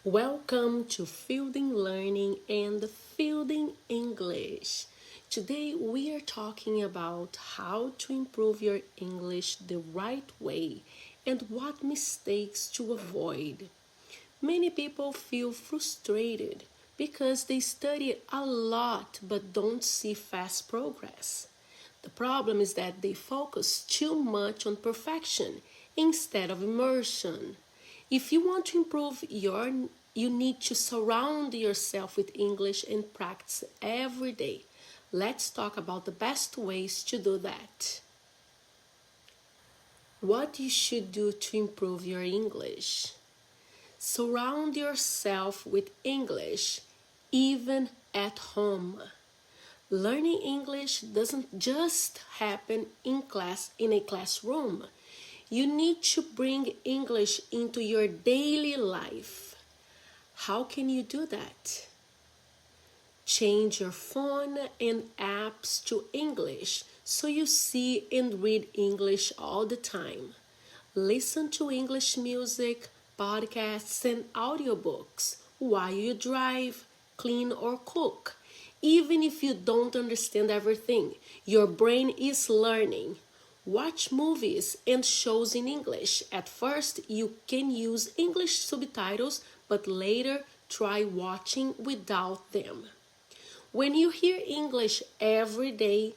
Welcome to Fielding Learning and Fielding English. Today we are talking about how to improve your English the right way and what mistakes to avoid. Many people feel frustrated because they study a lot but don't see fast progress. The problem is that they focus too much on perfection instead of immersion. If you want to improve you need to surround yourself with English and practice every day. Let's talk about the best ways to do that. What you should do to improve your English. Surround yourself with English, even at home. Learning English doesn't just happen in a classroom. You need to bring English into your daily life. How can you do that? Change your phone and apps to English so you see and read English all the time. Listen to English music, podcasts, and audiobooks while you drive, clean, or cook. Even if you don't understand everything, your brain is learning. Watch movies and shows in English. At first, you can use English subtitles, but later try watching without them. When you hear English every day,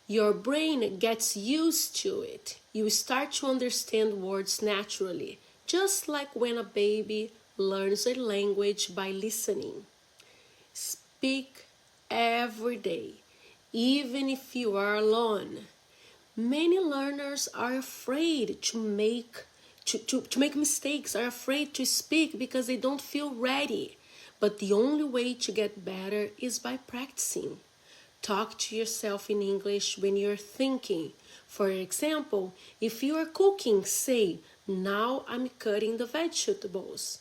your brain gets used to it. You start to understand words naturally, just like when a baby learns a language by listening. Speak every day, even if you are alone. Many learners are afraid to make mistakes, are afraid to speak because they don't feel ready. But the only way to get better is by practicing. Talk to yourself in English when you're thinking. For example, if you are cooking, say, "Now I'm cutting the vegetables.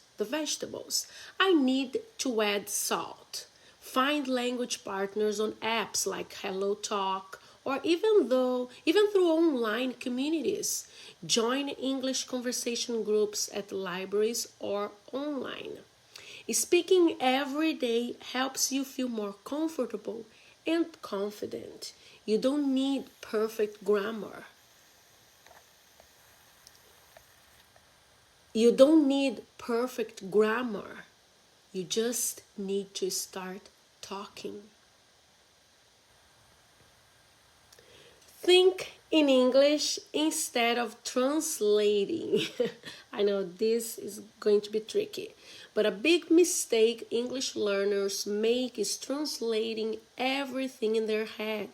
I need to add salt." Find language partners on apps like Hello Talk or even through online communities. Join English conversation groups at libraries or online. Speaking every day helps you feel more comfortable and confident. You don't need perfect grammar. You just need to start talking. Think in English instead of translating. I know this is going to be tricky, but a big mistake English learners make is translating everything in their head.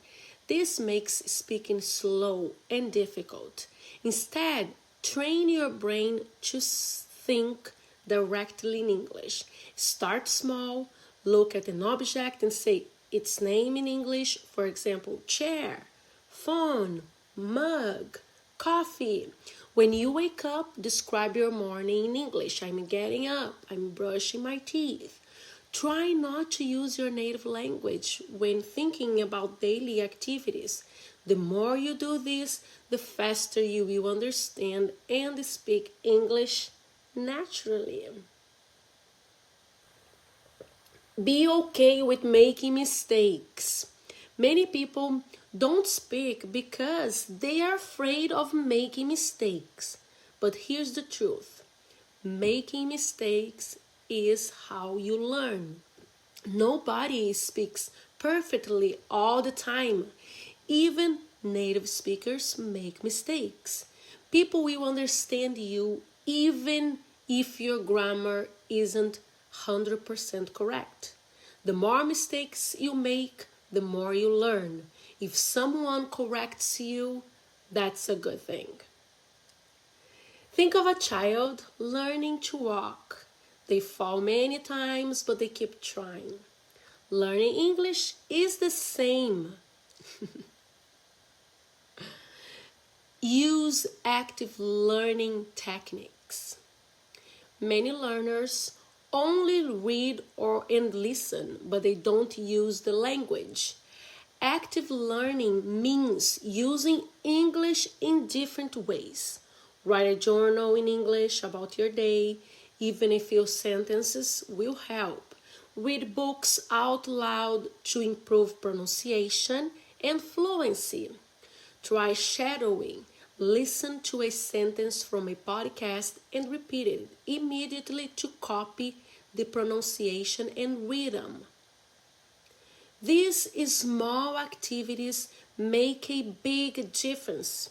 This makes speaking slow and difficult. Instead, train your brain to think directly in English. Start small, look at an object and say its name in English, for example, chair, phone, mug, coffee. When you wake up, describe your morning in English. I'm getting up, I'm brushing my teeth. Try not to use your native language when thinking about daily activities. The more you do this, the faster you will understand and speak English naturally. Be okay with making mistakes. Many people don't speak because they are afraid of making mistakes. But here's the truth. Making mistakes is how you learn. Nobody speaks perfectly all the time. Even native speakers make mistakes. People will understand you even if your grammar isn't 100% correct. The more mistakes you make, the more you learn. If someone corrects you, that's a good thing. Think of a child learning to walk. They fall many times, but they keep trying. Learning English is the same. Use active learning techniques. Many learners only read and listen, but they don't use the language. Active learning means using English in different ways. Write a journal in English about your day. Even a few sentences will help. Read books out loud to improve pronunciation and fluency. Try shadowing. Listen to a sentence from a podcast and repeat it immediately to copy the pronunciation and rhythm. These small activities make a big difference.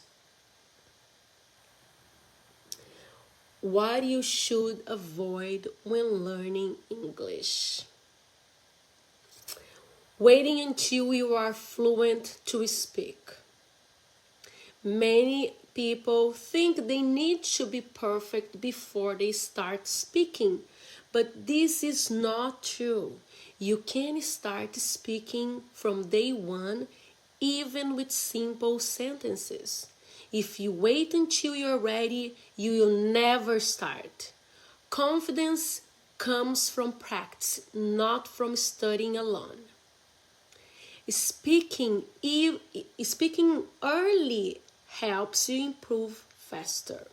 What you should avoid when learning English. Waiting until you are fluent to speak. Many people think they need to be perfect before they start speaking, but this is not true. You can start speaking from day one, even with simple sentences. If you wait until you're ready, you will never start. Confidence comes from practice, not from studying alone. Speaking early helps you improve faster.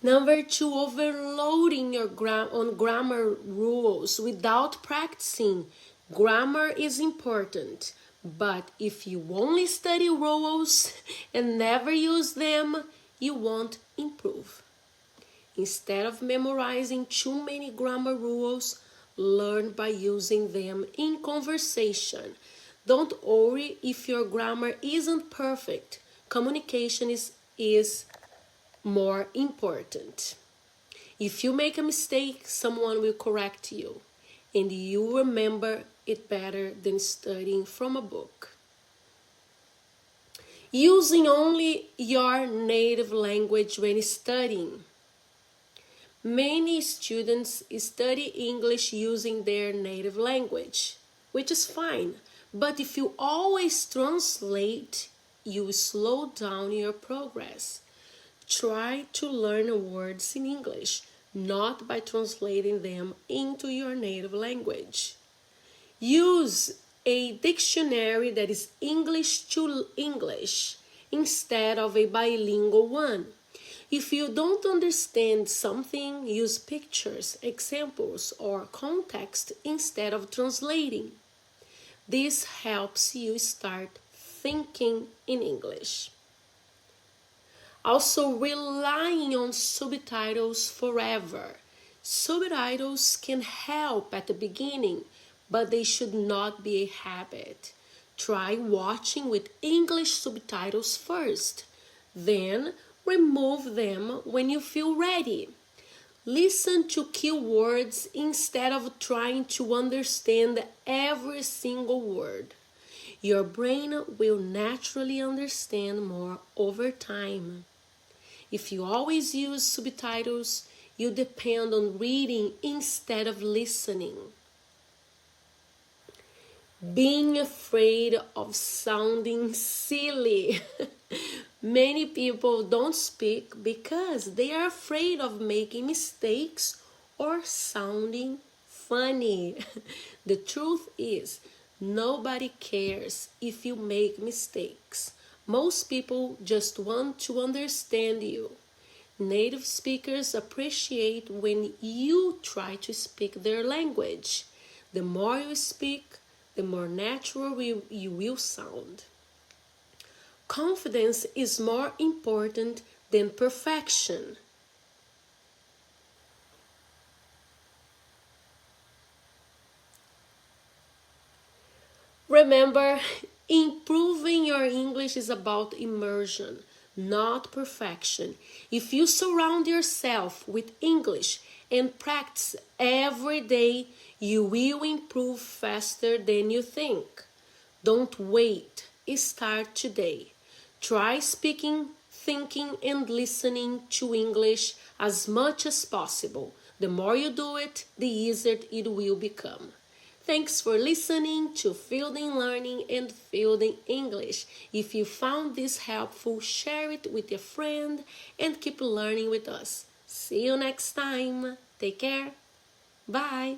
Number 2, overloading your grammar rules without practicing. Grammar is important, but if you only study rules and never use them, you won't improve. Instead of memorizing too many grammar rules, learn by using them in conversation. Don't worry if your grammar isn't perfect. Communication is more important. If you make a mistake, someone will correct you, and you remember it better than studying from a book. Using only your native language when studying. Many students study English using their native language, which is fine. But if you always translate, you slow down your progress. Try to learn words in English, not by translating them into your native language. Use a dictionary that is English to English instead of a bilingual one. If you don't understand something, use pictures, examples, or context instead of translating. This helps you start thinking in English. Also, relying on subtitles forever. Subtitles can help at the beginning, but they should not be a habit. Try watching with English subtitles first, then remove them when you feel ready. Listen to keywords instead of trying to understand every single word. Your brain will naturally understand more over time. If you always use subtitles, you depend on reading instead of listening. Being afraid of sounding silly. Many people don't speak because they are afraid of making mistakes or sounding funny. The truth is, nobody cares if you make mistakes. Most people just want to understand you. Native speakers appreciate when you try to speak their language. The more you speak, the more natural you will sound. Confidence is more important than perfection. Remember, improving your English is about immersion, not perfection. If you surround yourself with English and practice every day, you will improve faster than you think. Don't wait. Start today. Try speaking, thinking, and listening to English as much as possible. The more you do it, the easier it will become. Thanks for listening to Fielding Learning and Fielding English. If you found this helpful, share it with your friend and keep learning with us. See you next time. Take care. Bye.